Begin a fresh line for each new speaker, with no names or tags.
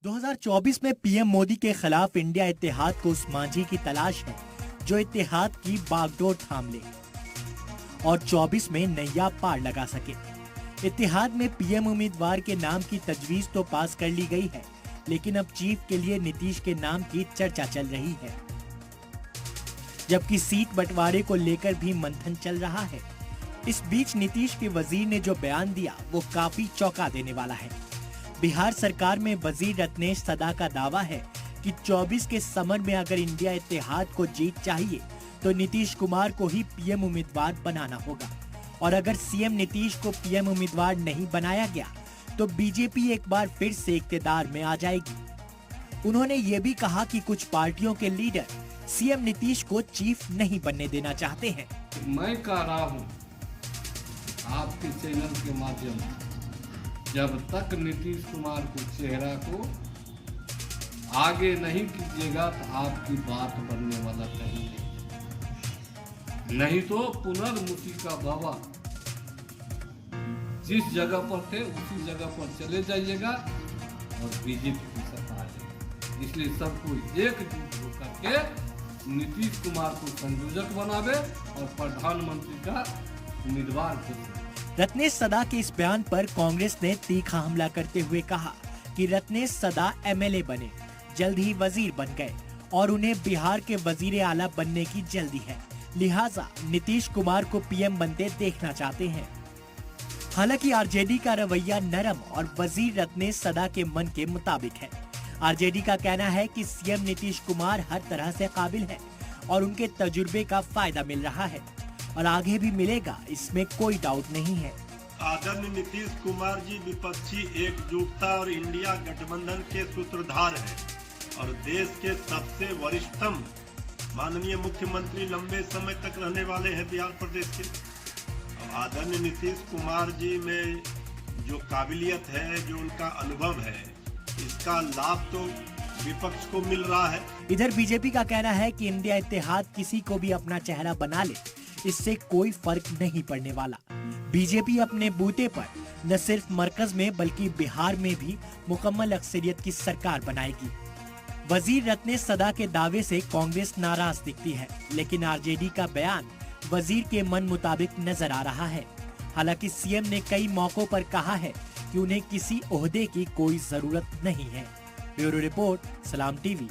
2024 में पीएम मोदी के खिलाफ इंडिया इत्तेहाद को उस मांझी की तलाश है जो इत्तेहाद की बागडोर थाम ले और 24 में नैया पार लगा सके। इत्तेहाद में पीएम उम्मीदवार के नाम की तजवीज तो पास कर ली गई है, लेकिन अब चीफ के लिए नीतीश के नाम की चर्चा चल रही है, जबकि सीट बंटवारे को लेकर भी मंथन चल रहा है। इस बीच नीतीश के वजीर ने जो बयान दिया वो काफी चौंका देने वाला है। बिहार सरकार में वजीर रत्नेश सदा का दावा है कि 24 के समर में अगर इंडिया इत्तेहाद को जीत चाहिए तो नीतीश कुमार को ही पीएम उम्मीदवार बनाना होगा, और अगर सीएम नीतीश को पीएम उम्मीदवार नहीं बनाया गया तो बीजेपी एक बार फिर से इक्तेदार में आ जाएगी। उन्होंने ये भी कहा कि कुछ पार्टियों के लीडर सीएम नीतीश को चीफ नहीं बनने देना चाहते हैं।
मैं कह रहा हूँ आपके चैनल के माध्यम से, जब तक नीतीश कुमार को चेहरा को आगे नहीं कीजिएगा तो आपकी बात बनने वाला कहीं नहीं तो पुनर्मुखी का बाबा जिस जगह पर थे उसी जगह पर चले जाइएगा और बीजेपी की सत्ता आ जाएगी। इसलिए सबको एकजुट होकर के नीतीश कुमार को संयोजक बनावे और प्रधानमंत्री का उम्मीदवार बनावे।
रत्नेश सदा के इस बयान पर कांग्रेस ने तीखा हमला करते हुए कहा कि रत्नेश सदा एमएलए बने, जल्द ही वजीर बन गए और उन्हें बिहार के वजीर आला बनने की जल्दी है, लिहाजा नीतीश कुमार को पीएम बनते देखना चाहते हैं। हालांकि आरजेडी का रवैया नरम और वजीर रत्नेश सदा के मन के मुताबिक है। आरजेडी का कहना है कि सीएम नीतीश कुमार हर तरह से काबिल है और उनके तजुर्बे का फायदा मिल रहा है और आगे भी मिलेगा, इसमें कोई डाउट नहीं है।
आदरणीय नीतीश कुमार जी विपक्षी एकजुटता और इंडिया गठबंधन के सूत्रधार हैं और देश के सबसे वरिष्ठतम माननीय मुख्यमंत्री लंबे समय तक रहने वाले हैं बिहार प्रदेश के। अब आदरणीय नीतीश कुमार जी में जो काबिलियत है, जो उनका अनुभव है, इसका लाभ तो विपक्ष को मिल रहा है।
इधर बीजेपी का कहना है कि इंडिया इत्तेहाद किसी को भी अपना चेहरा बना ले, इससे कोई फर्क नहीं पड़ने वाला। बीजेपी अपने बूते पर न सिर्फ मरकज में बल्कि बिहार में भी मुकम्मल अक्सरियत की सरकार बनाएगी। वजीर रत्नेश सदा के दावे से कांग्रेस नाराज दिखती है, लेकिन आरजेडी का बयान वजीर के मन मुताबिक नजर आ रहा है। हालांकि सीएम ने कई मौकों पर कहा है कि उन्हें किसी ओहदे की कोई जरूरत नहीं है। ब्यूरो रिपोर्ट, सलाम टीवी।